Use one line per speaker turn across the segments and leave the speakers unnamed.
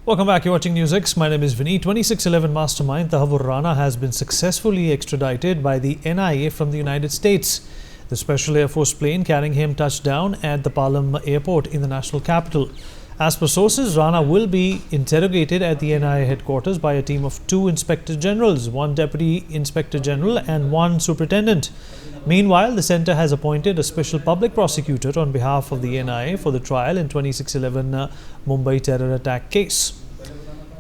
Welcome back. You're watching News X. My name is Vinny. 2611 mastermind Tahavvur Rana has been successfully extradited by the NIA from the United States. The Special Air Force plane carrying him touched down at the Palam airport in the national capital. As per sources, Rana will be interrogated at the NIA headquarters by a team of 2 Inspector Generals, 1 Deputy Inspector General and 1 Superintendent. Meanwhile, the centre has appointed a special public prosecutor on behalf of the NIA for the trial in 2611 Mumbai terror attack case.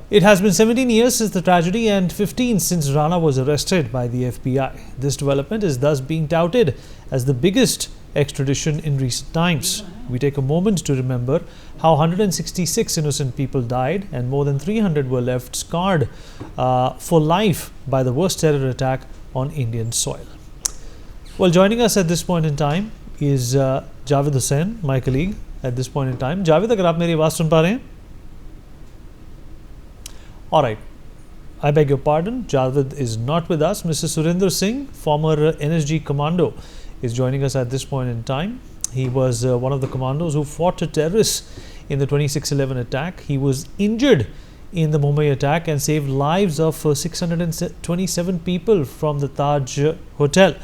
It has been 17 years since the tragedy and 15 since Rana was arrested by the FBI. This development is thus being touted as the biggest extradition in recent times. We take a moment to remember how 166 innocent people died and more than 300 were left scarred for life by the worst terror attack on Indian soil. Well, joining us at this point in time is Javed Hussain, my colleague at this point in time. Javed, अगर आप मेरी आवाज़ सुन पा रहे हैं? All right. I beg your pardon. Javed is not with us. Mr. Surinder Singh, former NSG commando, is joining us at this point in time. He was one of the commandos who fought terrorists in the 2611 attack. He was injured in the Mumbai attack and saved lives of 627 people from the Taj Hotel.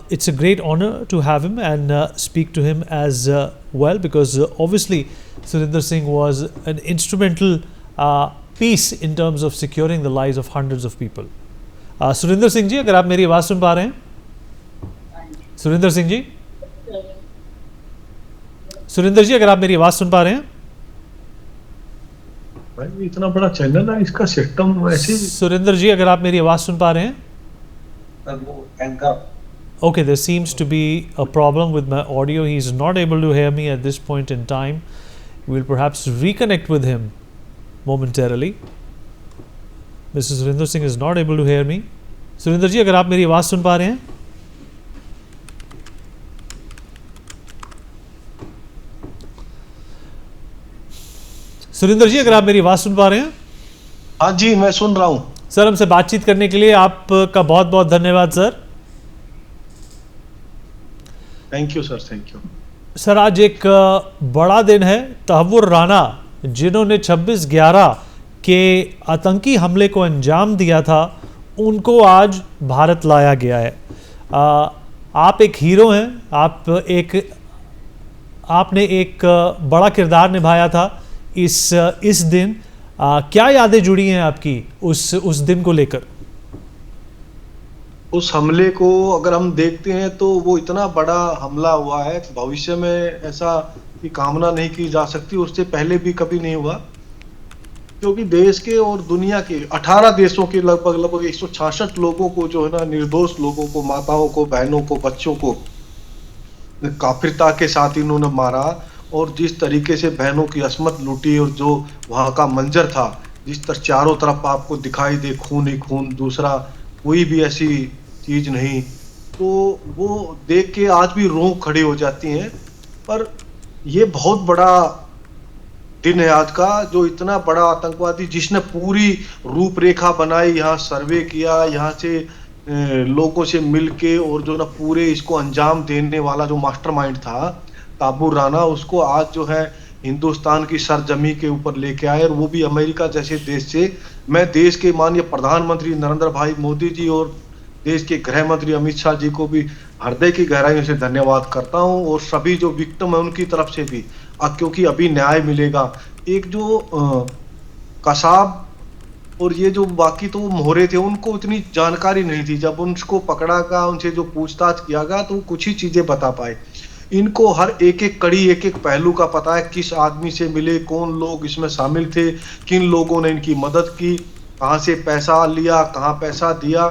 It's a great honor to have him and speak to him as well, because obviously Surinder Singh was an instrumental piece in terms of securing the lives of hundreds of people. Surinder Singh ji, अगर आप मेरी आवाज़ सुन पा रहे हैं? सुरिंदर सिंह जी, सुरिंदर जी, अगर आप मेरी आवाज़ सुन पा रहे हैं?
भाई इतना बड़ा चैनल है, इसका सिस्टम ऐसे।
सुरिंदर जी, अगर आप मेरी आवाज़ सुन पा रहे हैं? Okay, there seems to be a problem with my audio. He is not able to hear me at this point in time. We will perhaps reconnect with him momentarily. Mr. Surinder Singh is not able to hear me. Surinder ji, अगर आप मेरी आवाज़ सुन पा रहे हैं? सुरिंदर जी, अगर आप मेरी आवाज़ सुन पा रहे हैं?
हाँ जी, मैं सुन रहा हूँ
सर। हमसे बातचीत करने के लिए आपका बहुत बहुत धन्यवाद sir.
Thank you sir, thank you
sir. आज एक बड़ा दिन है। तहव्वुर राना, जिन्होंने 26/11 के आतंकी हमले को अंजाम दिया था, उनको आज भारत लाया गया है। आप एक हीरो हैं। आपने एक बड़ा किरदार निभाया था इस दिन। क्या यादें जुड़ी हैं आपकी उस दिन को लेकर?
उस हमले को अगर हम देखते हैं तो वो इतना बड़ा हमला हुआ है, भविष्य में ऐसा की कामना नहीं की जा सकती, उससे पहले भी कभी नहीं हुआ। क्योंकि देश के और दुनिया के 18 देशों के लगभग 166 लोगों को जो है ना, निर्दोष लोगों को, माताओं को, बहनों को, बच्चों को काफिरता के साथ इन्होंने मारा। और जिस तरीके से बहनों की अस्मत लूटी और जो वहाँ का मंजर था, जिस तरह चारों तरफ आपको दिखाई दे खून ही खून, दूसरा कोई भी ऐसी चीज नहीं, तो वो देख के आज भी रूह खड़ी हो जाती हैं। पर ये बहुत बड़ा दिन है आज का, जो इतना बड़ा आतंकवादी जिसने पूरी रूपरेखा बनाई, यहाँ सर्वे किया, यहाँ से लोगों से मिलके, और जो ना पूरे इसको अंजाम देने वाला जो मास्टरमाइंड था तहव्वुर राना, उसको आज जो है हिंदुस्तान की सरजमी के ऊपर लेके आए, और वो भी अमेरिका जैसे देश से। मैं देश के माननीय प्रधानमंत्री नरेंद्र भाई मोदी जी और देश के गृह मंत्री अमित शाह जी को भी हृदय की गहराइयों से धन्यवाद करता हूं, और सभी जो विक्टिम है उनकी तरफ से भी, क्योंकि अभी न्याय मिलेगा। एक जो कसाब और ये जो बाकी तो मोहरे थे, उनको इतनी जानकारी नहीं थी। जब उनको पकड़ा गया, उनसे जो पूछताछ किया गया, तो कुछ ही चीजें बता पाए। इनको हर एक कड़ी, एक पहलू का पता है, किस आदमी से मिले, कौन लोग इसमें शामिल थे, किन लोगों ने इनकी मदद की, कहां से पैसा लिया, कहां पैसा दिया,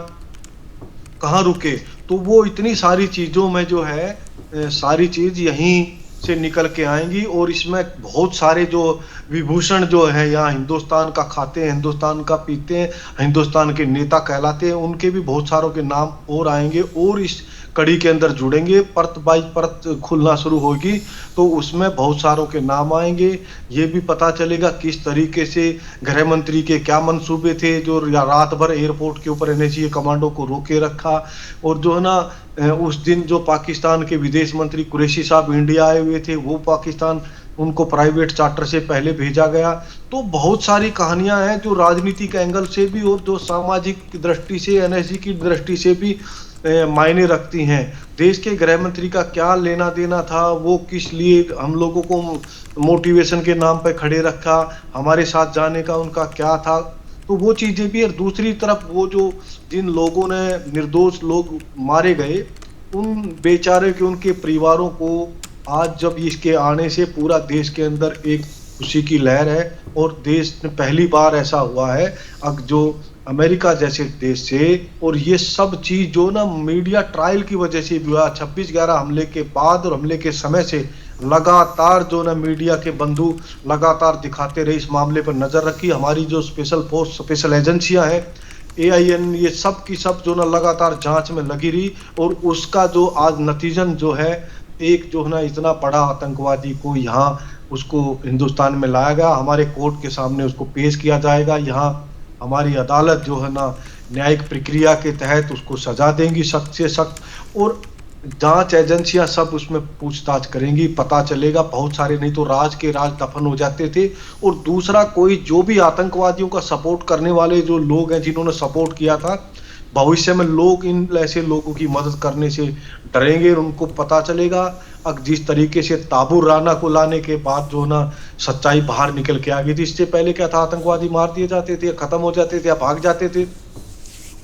कहां रुके। तो वो इतनी सारी चीजों में जो है सारी चीज यहीं से निकल के आएंगी, और इसमें बहुत सारे जो विभूषण जो है यहाँ हिंदुस्तान का खाते हैं, हिंदुस्तान का पीते हैं, हिंदुस्तान के नेता कहलाते हैं, उनके भी बहुत सारों के नाम और आएंगे और इस कड़ी के अंदर जुड़ेंगे। परत बाई परत खुलना शुरू होगी तो उसमें बहुत सारों के नाम आएंगे। ये भी पता चलेगा किस तरीके से गृह मंत्री के क्या मंसूबे थे, जो रात भर एयरपोर्ट के ऊपर एनएसजी कमांडो को रोके रखा, और जो है ना उस दिन जो पाकिस्तान के विदेश मंत्री कुरैशी साहब इंडिया आए हुए थे, वो पाकिस्तान उनको प्राइवेट चार्टर से पहले भेजा गया। तो बहुत सारी कहानियां हैं जो राजनीतिक एंगल से भी और जो सामाजिक दृष्टि से, एनएसजी की दृष्टि से भी मायने रखती हैं। देश के गृह मंत्री का क्या लेना देना था, वो किस लिए हम लोगों को मोटिवेशन के नाम पे खड़े रखा, हमारे साथ जाने का उनका क्या था, तो वो चीजें भी। और दूसरी तरफ वो जो जिन लोगों ने, निर्दोष लोग मारे गए, उन बेचारे के, उनके परिवारों को आज जब इसके आने से पूरा देश के अंदर एक खुशी की लहर है। और देश में पहली बार ऐसा हुआ है अब जो अमेरिका जैसे देश से, और ये सब चीज जो ना मीडिया ट्रायल की वजह से भी हुआ। 26/11 हमले के बाद और हमले के समय से लगातार जो ना मीडिया के बंधु लगातार दिखाते रहे, इस मामले पर नजर रखी। हमारी जो स्पेशल फोर्स, स्पेशल एजेंसियां हैं, AIN, ये सब की सब जो ना लगातार जांच में लगी रही। और उसका जो आज नतीजन जो है, एक जो है ना इतना बड़ा आतंकवादी को यहाँ उसको हिंदुस्तान में लाया गया, हमारे कोर्ट के सामने उसको पेश किया जाएगा। यहाँ हमारी अदालत जो है ना न्यायिक प्रक्रिया के तहत उसको सजा देंगी सख्त से सख्त। और जांच एजेंसियां सब उसमें पूछताछ करेंगी, पता चलेगा। बहुत सारे नहीं तो राज के राज दफन हो जाते थे। और दूसरा, कोई जो भी आतंकवादियों का सपोर्ट करने वाले जो लोग हैं, जिन्होंने सपोर्ट किया था, भविष्य में लोग इन ऐसे लोगों की मदद करने से डरेंगे। और उनको पता चलेगा अब जिस तरीके से ताबूर राना को लाने के बाद जो ना सच्चाई बाहर निकल के आ गई थी। इससे पहले क्या था, आतंकवादी मार दिए जाते थे, खत्म हो जाते थे या भाग जाते थे,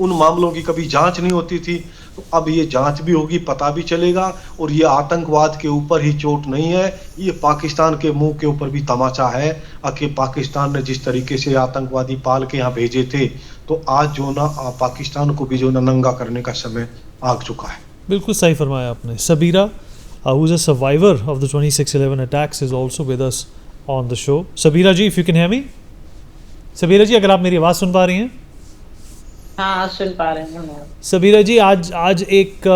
उन मामलों की कभी जांच नहीं होती थी। तो अब ये जांच भी होगी, पता भी चलेगा। और ये आतंकवाद के ऊपर ही चोट नहीं है, ये पाकिस्तान के मुंह के ऊपर भी तमाचा है। कि पाकिस्तान ने जिस तरीके से आतंकवादी पाल के यहाँ भेजे थे, तो आज जो ना पाकिस्तान को भी जो ना नंगा करने का समय आ चुका है।
बिल्कुल सही फरमाया आपने। Sabira, who is a survivor of the 26/11 attacks, is also with us on the show. Sabira ji, if you can hear me? Sabira जी, अगर आप मेरी आवाज़ सुन पा रही हैं?
हाँ, सुन पा रहे हैं।
सबीरा जी, आज एक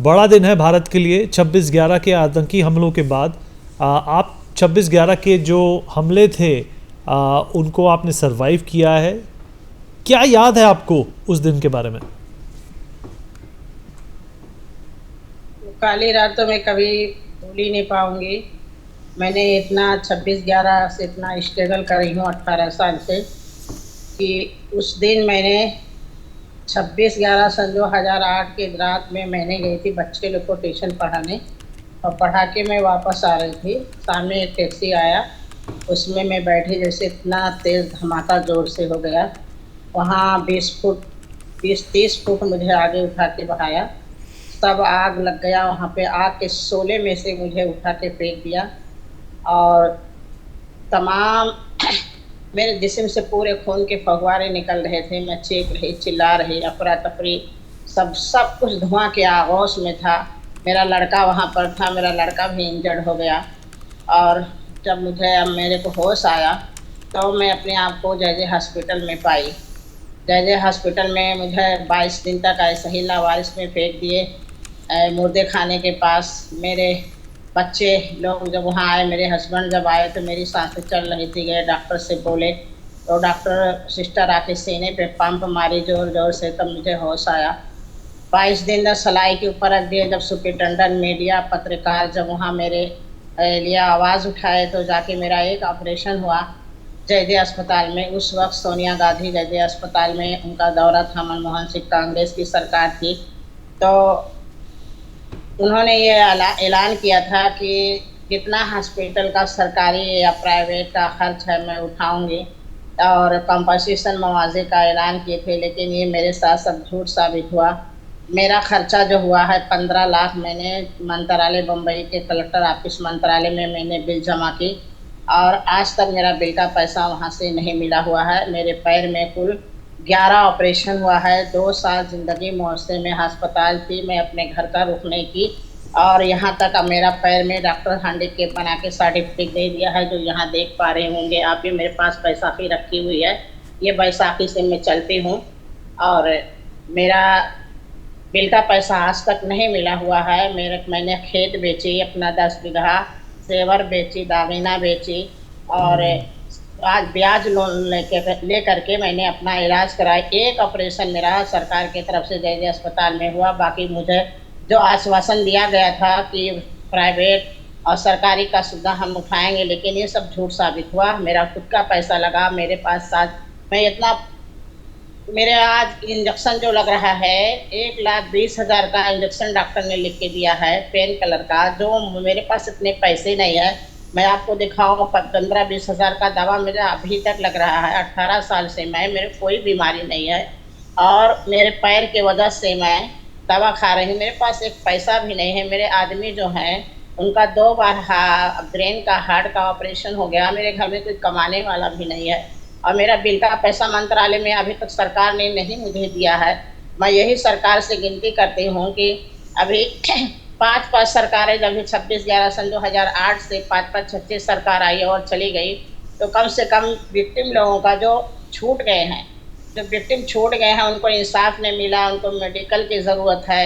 बड़ा दिन है भारत के लिए। 26/11 के आतंकी हमलों के बाद आप 26/11 के जो हमले थे उनको आपने सरवाइव किया है। क्या याद है आपको उस दिन के बारे में?
काली रात तो मैं कभी भूल ही नहीं पाऊंगी। मैंने इतना 26/11 से इतना स्ट्रगल कर रही हूँ 18 साल से, कि उस दिन मैंने 26/11 सन 2008 के रात में मैंने गई थी बच्चे लोग को ट्यूशन पढ़ाने, और पढ़ा के मैं वापस आ रही थी। सामने एक टैक्सी आया, उसमें मैं बैठी, जैसे इतना तेज़ धमाका ज़ोर से हो गया। वहाँ 20-30 फुट मुझे आगे उठा के बहाया, तब आग लग गया। वहाँ पे आग के शोले में से मुझे उठा के फेंक दिया, और तमाम मेरे जिस्म से पूरे खून के फव्वारे निकल रहे थे। मैं चीख रही, चिल्ला रही, अफरा तफरी, सब कुछ धुआं के आगोश में था। मेरा लड़का वहाँ पर था, मेरा लड़का भी इंजर्ड हो गया। और जब मेरे को होश आया, तो मैं अपने आप को जय जय हॉस्पिटल में पाई। जय जय हॉस्पिटल में मुझे 22 दिन तक ऐसे ही लावारिस में फेंक दिए, मुर्दे खाने के पास। मेरे बच्चे लोग जब वहाँ आए, मेरे हस्बैंड जब आए, तो मेरी सांसें चल रही थी। गए डॉक्टर से बोले, तो डॉक्टर सिस्टर आके सीने पे पंप मारी जोर जोर से, तब मुझे होश आया। 22 दिन तक सलाई के ऊपर रख दिए। जब सुपरिटेंडेंट, मीडिया, पत्रकार जब वहाँ मेरे लिए आवाज़ उठाए, तो जाके मेरा एक ऑपरेशन हुआ जय जय अस्पताल में। उस वक्त सोनिया गांधी जय जय अस्पताल में उनका दौरा था, मनमोहन सिंह, कांग्रेस की सरकार थी। तो उन्होंने ये ऐलान किया था कि जितना हॉस्पिटल का सरकारी या प्राइवेट का खर्च है मैं उठाऊंगी, और कंपनसेशन मुआवजे का ऐलान किए थे। लेकिन ये मेरे साथ सब झूठ साबित हुआ। मेरा खर्चा जो हुआ है 15 लाख, मैंने मंत्रालय, बम्बई के कलेक्टर ऑफिस मंत्रालय में मैंने बिल जमा की, और आज तक मेरा बिल का पैसा वहाँ से नहीं मिला हुआ है। मेरे पैर में कुल 11 ऑपरेशन हुआ है। 2 साल ज़िंदगी मुआवजे में अस्पताल थी, मैं अपने घर का रुख नहीं की। और यहाँ तक अब मेरा पैर में डॉक्टर हैंडीकेप बना के सर्टिफिकेट दे दिया है, जो यहाँ देख पा रहे होंगे आप। ये मेरे पास बैसाखी रखी हुई है, ये बैसाखी से मैं चलती हूँ। और मेरा बिल का पैसा आज तक नहीं मिला हुआ है। मैंने खेत बेची, अपना 10 बीघा सेवर बेची, दागिना बेची, और आज ब्याज लोन ले करके मैंने अपना इलाज कराया। एक ऑपरेशन मेरा सरकार की तरफ से जय जय अस्पताल में हुआ। बाकी मुझे जो आश्वासन दिया गया था कि प्राइवेट और सरकारी का सुविधा हम उठाएंगे, लेकिन ये सब झूठ साबित हुआ। मेरा खुद का पैसा लगा, मेरे पास साथ मैं इतना, मेरे आज इंजेक्शन जो लग रहा है 1,20,000 का इंजेक्शन डॉक्टर ने लिख के दिया है, पेन किलर का, जो मेरे पास इतने पैसे नहीं है। मैं आपको दिखाऊंगा 15-20 हज़ार का दवा मेरा अभी तक लग रहा है। 18 साल से मेरे कोई बीमारी नहीं है और मेरे पैर के वजह से मैं दवा खा रही हूँ। मेरे पास एक पैसा भी नहीं है। मेरे आदमी जो हैं उनका 2 बार ब्रेन का हार्ट का ऑपरेशन हो गया। मेरे घर में कोई कमाने वाला भी नहीं है और मेरा बिल का पैसा मंत्रालय में अभी तक सरकार ने नहीं मुझे दिया है। मैं यही सरकार से विनती करती हूँ कि अभी 5 सरकारें, जब 26/11 सन 2008 से 5-6 सरकार आई और चली गई, तो कम से कम विक्टिम लोगों का जो छूट गए हैं, जो विक्टिम छूट गए हैं, उनको इंसाफ नहीं मिला, उनको मेडिकल की ज़रूरत है,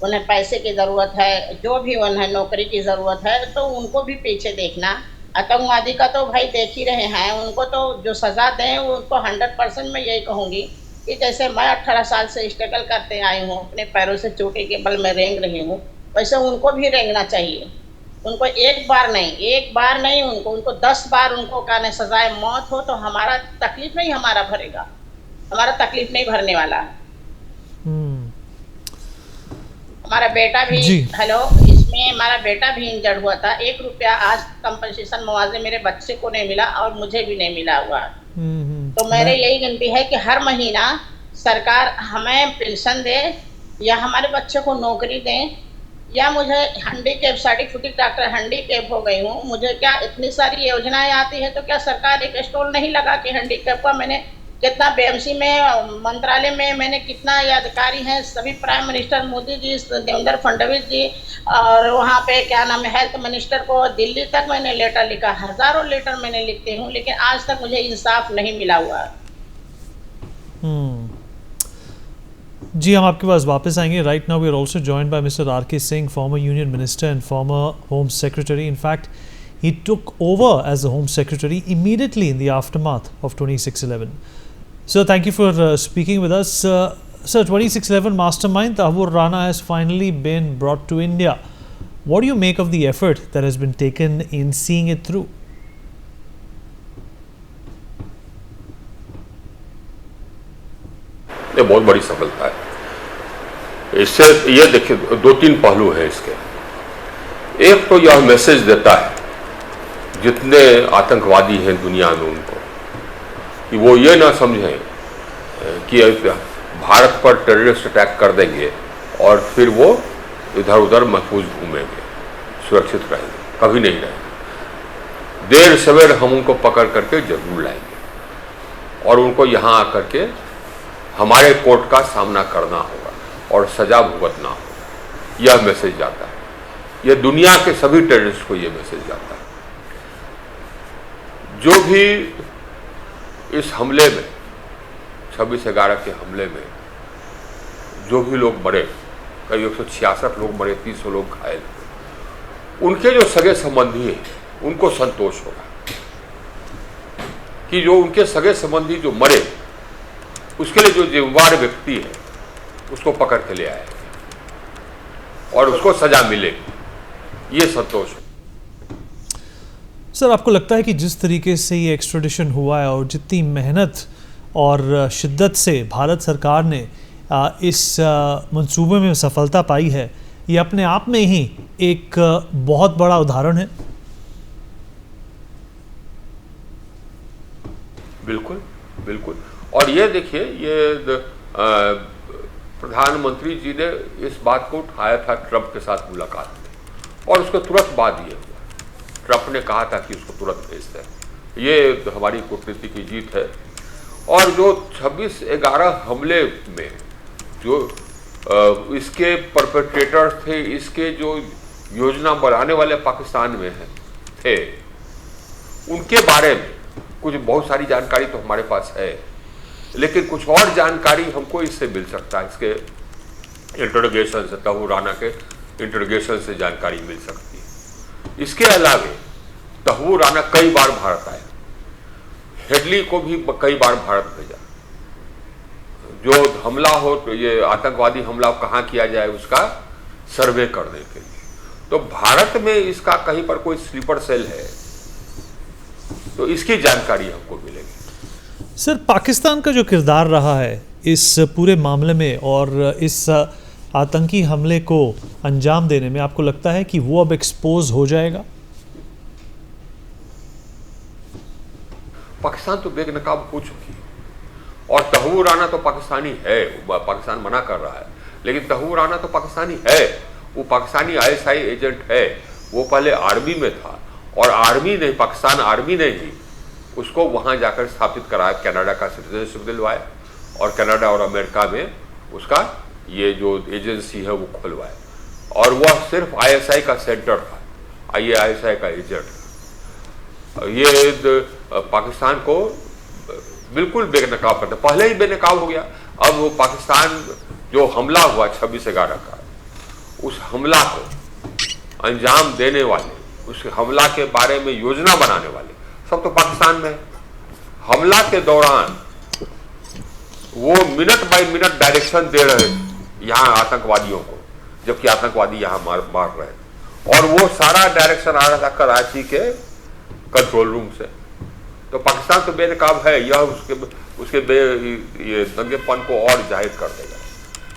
उन्हें पैसे की ज़रूरत है, जो भी उन्हें नौकरी की ज़रूरत है, तो उनको भी पीछे देखना। आतंकवादी का तो भाई देख ही रहे हैं, उनको तो जो सज़ा दें वो उनको 100% मैं यही कहूँगी कि जैसे मैं 18 साल से स्ट्रगल करते आई हूँ, अपने पैरों से चोटी के बल में रेंग रही हूँ, वैसे उनको भी रेंगना चाहिए। उनको एक बार नहीं, उनको 10 बार उनको कहने सजाए मौत हो तो हमारा तकलीफ नहीं हमारा भरेगा, हमारा तकलीफ नहीं भरने वाला। हमारा बेटा भी हेलो, इसमें हमारा बेटा भी इंजर्ड हुआ था। 1 रुपया आज कंपनसेशन मुआवजे मेरे बच्चे को नहीं मिला और मुझे भी नहीं मिला हुआ। तो मेरे यही विनती है कि हर महीना सरकार हमें पेंशन दे या हमारे बच्चे को नौकरी दें, या मुझे हैंडीकैप सर्टिफिकेट, डॉक्टर हैंडीकैप हो गई हूँ, मुझे क्या इतनी सारी योजनाएं आती है, तो क्या सरकार एक स्टॉल नहीं लगा कि हैंडीकैप का मैंने कितना बीएमसी में मंत्रालय में मैंने कितना ये अधिकारी हैं, सभी प्राइम मिनिस्टर मोदी जी, देवेंद्र फडणवीस जी, और वहाँ पे क्या नाम है हेल्थ मिनिस्टर को दिल्ली तक मैंने लेटर लिखा, हज़ारों लेटर मैंने लिखती हूँ, लेकिन आज तक मुझे इंसाफ नहीं मिला हुआ।
जी, हम आपके पास वापस आएंगे। Right now we are also joined by mister R K Singh, former union minister and former home secretary. In fact, he took over as the Home Secretary immediately in the aftermath of 26/11. Sir, thank you for speaking with us. Sir, 26/11 mastermind Tahvur Rana has finally been brought to India. What do you make of the effort that has been taken in seeing it through?
ये बहुत बड़ी सफलता है। इससे ये देखिए 2-3 पहलू हैं इसके। एक तो यह मैसेज देता है जितने आतंकवादी हैं दुनिया में उनको, कि वो ये ना समझें कि भारत पर टेररिस्ट अटैक कर देंगे और फिर वो इधर उधर महफूज घूमेंगे, सुरक्षित रहेंगे, कभी नहीं रहेंगे। देर सवेर हम उनको पकड़ करके जरूर लाएंगे और उनको यहाँ आकर के हमारे कोर्ट का सामना करना होगा और सजा भुगतना होगा। यह मैसेज जाता है। यह दुनिया के सभी टेररिस्ट को यह मैसेज जाता है। जो भी इस हमले में 26/11 के हमले में जो भी लोग मरे, करीब 166 लोग मरे, 300 लोग घायल हुए, उनके जो सगे संबंधी हैं उनको संतोष होगा कि जो उनके सगे संबंधी जो मरे उसके लिए जो जिम्मेवार व्यक्ति है उसको पकड़ के ले आएंगे और उसको सजा मिलेगी, ये संतोष।
सर, आपको लगता है कि जिस तरीके से ये एक्स्ट्राडिशन हुआ है और जितनी मेहनत और शिद्दत से भारत सरकार ने इस मंसूबे में सफलता पाई है, ये अपने आप में ही एक बहुत बड़ा उदाहरण है?
बिल्कुल बिल्कुल। और ये देखिए, ये प्रधानमंत्री जी ने इस बात को उठाया था ट्रंप के साथ मुलाकात में, और उसके तुरंत बाद ये हुआ। ट्रंप ने कहा था कि उसको तुरंत भेज दें। ये हमारी कूटनीति की जीत है। और जो 26/11 हमले में जो इसके परपेट्रेटर्स थे, इसके जो योजना बनाने वाले पाकिस्तान में थे, उनके बारे में कुछ बहुत सारी जानकारी तो हमारे पास है, लेकिन कुछ और जानकारी हमको इससे मिल सकता है। इसके इंट्रोगेशन से, तहव्वुर राना के इंट्रोगेशन से जानकारी मिल सकती है। इसके अलावा तहव्वुर राना कई बार भारत आए, हेडली को भी कई बार भारत भेजा। जो हमला हो तो ये आतंकवादी हमला कहाँ किया जाए उसका सर्वे करने के लिए, तो भारत में इसका कहीं पर कोई स्लीपर सेल है तो इसकी जानकारी हमको मिलेगी।
सर, पाकिस्तान का जो किरदार रहा है इस पूरे मामले में और इस आतंकी हमले को अंजाम देने में, आपको लगता है कि वो अब एक्सपोज हो जाएगा?
पाकिस्तान तो बेनकाब हो चुकी है और तहव्वुर राना तो पाकिस्तानी है। पाकिस्तान मना कर रहा है लेकिन तहव्वुर राना तो पाकिस्तानी है। वो पाकिस्तानी ISI एजेंट है। वो पहले आर्मी में था और आर्मी ने, पाकिस्तान आर्मी ने ही उसको वहां जाकर स्थापित कराया, कनाडा का सिटीजनशिप दिलवाया और कनाडा और अमेरिका में उसका ये जो एजेंसी है वो खुलवाया। और वह सिर्फ ISI का सेंटर था, ये ISI का एजेंट था। ये पाकिस्तान को बिल्कुल बेनकाब करता, पहले ही बेनकाब हो गया। अब वो पाकिस्तान जो हमला हुआ 26/11 का, उस हमला को अंजाम देने वाले, उस हमला के बारे में योजना बनाने वाले सब तो पाकिस्तान में है। हमला के दौरान वो मिनट बाय मिनट डायरेक्शन दे रहे यहाँ आतंकवादियों को, जबकि आतंकवादी यहाँ मार रहे और वो सारा डायरेक्शन आ रहा था कराची के कंट्रोल रूम से। तो पाकिस्तान तो बेनकाब है, यह उसके ये दंगेपन को और जाहिर कर देगा।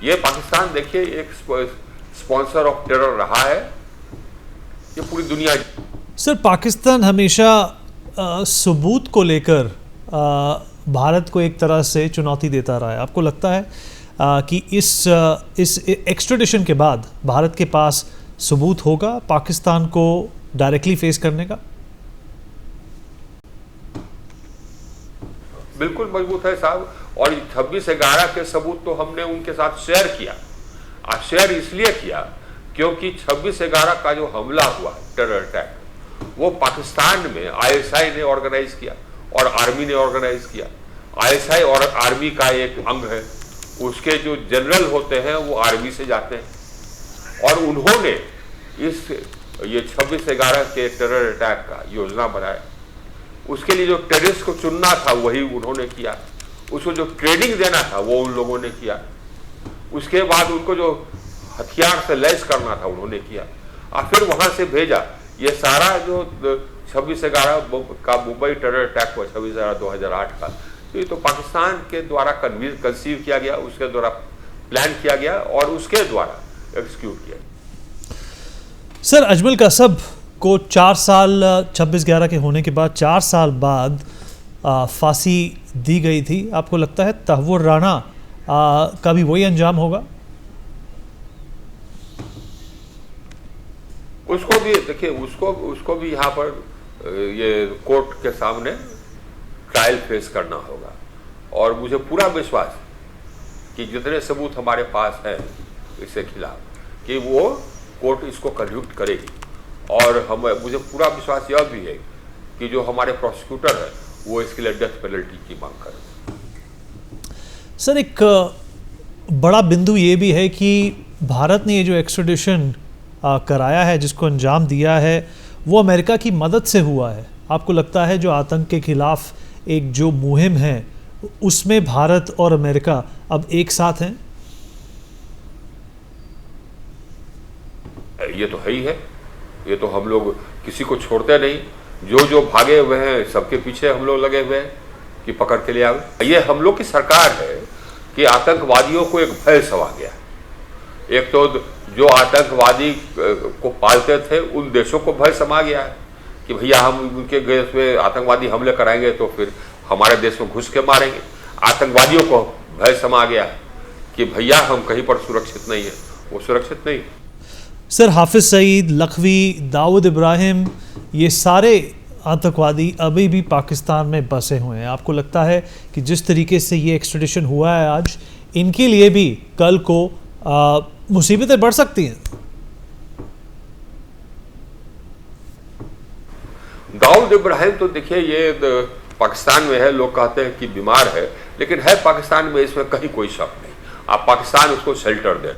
ये पाकिस्तान देखिए एक स्पॉन्सर ऑफ टेरर रहा है, ये पूरी दुनिया।
सर, पाकिस्तान हमेशा सबूत को लेकर भारत को एक तरह से चुनौती देता रहा है। आपको लगता है कि इस एक्स्ट्रेडिशन के बाद भारत के पास सबूत होगा पाकिस्तान को डायरेक्टली फेस करने का?
बिल्कुल मजबूत है साहब। और 26/11 के सबूत तो हमने उनके साथ शेयर किया। शेयर इसलिए किया क्योंकि 26/11 का जो हमला हुआ टेरर अटैक, वो पाकिस्तान में ISI ने ऑर्गेनाइज किया और आर्मी ने ऑर्गेनाइज किया। ISI और आर्मी का एक अंग है, उसके जो जनरल होते हैं वो आर्मी से जाते हैं और उन्होंने ये 26/11 के टेरर अटैक का योजना बनाया। उसके लिए जो टेररिस्ट को चुनना था वही उन्होंने किया, उसको जो ट्रेनिंग देना था वो उन लोगों ने किया, उसके बाद उनको जो हथियार से लैस करना था उन्होंने किया और फिर वहां से भेजा। ये सारा जो 26/11 का मुंबई टेरर अटैक हुआ 26/11/2008 का, तो ये तो पाकिस्तान के द्वारा कंसीव किया गया, उसके द्वारा प्लान किया गया और उसके द्वारा एक्सिक्यूट किया।
सर, अजमल कसब को 4 साल 26/11 के होने के बाद 4 साल बाद फांसी दी गई थी। आपको लगता है तहव्वुर राना का भी वही अंजाम होगा?
उसको भी देखिए, उसको भी यहाँ पर ये कोर्ट के सामने ट्रायल फेस करना होगा और मुझे पूरा विश्वास है कि जितने सबूत हमारे पास हैं इसके खिलाफ कि वो कोर्ट इसको कंविक्ट करेगी और मुझे पूरा विश्वास यह भी है कि जो हमारे प्रोसिक्यूटर है वो इसके लिए डेथ पेनल्टी की मांग करें।
सर, एक बड़ा बिंदु ये भी है कि भारत ने ये जो एक्स्ट्रेडिशन कराया है, जिसको अंजाम दिया है, वो अमेरिका की मदद से हुआ है। आपको लगता है जो आतंक के खिलाफ एक जो मुहिम है उसमें भारत और अमेरिका अब एक साथ हैं?
ये तो है ही है, ये तो हम लोग किसी को छोड़ते नहीं। जो भागे हुए हैं सबके पीछे हम लोग लगे हुए हैं कि पकड़ के ले आवे। ये हम लोग की सरकार है कि आतंकवादियों को एक भय समा गया। एक तो जो आतंकवादी को पालते थे उन देशों को भय समा गया है कि भैया हम उनके देश में आतंकवादी हमले कराएंगे तो फिर हमारे देश में घुस के मारेंगे। आतंकवादियों को भय समा गया है कि भैया हम कहीं पर सुरक्षित नहीं है, वो सुरक्षित नहीं।
सर, हाफिज सईद, लखवी, दाऊद इब्राहिम, ये सारे आतंकवादी अभी भी पाकिस्तान में बसे हुए हैं। आपको लगता है कि जिस तरीके से ये एक्स्ट्रेडिशन हुआ है आज, इनके लिए भी कल को मुसीबतें बढ़ सकती हैं?
दाऊद इब्राहिम तो देखिए ये पाकिस्तान में है, लोग कहते हैं कि बीमार है, लेकिन है पाकिस्तान में, इसमें कहीं कोई शक नहीं। आप पाकिस्तान उसको शेल्टर दें।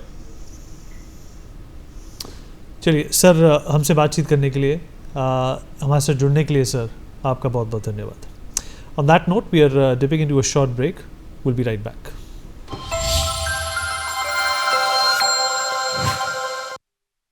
चलिए सर, हमसे बातचीत करने के लिए, हमारे साथ जुड़ने के लिए सर आपका बहुत बहुत धन्यवाद। On that note we are dipping into a short break, will be right back.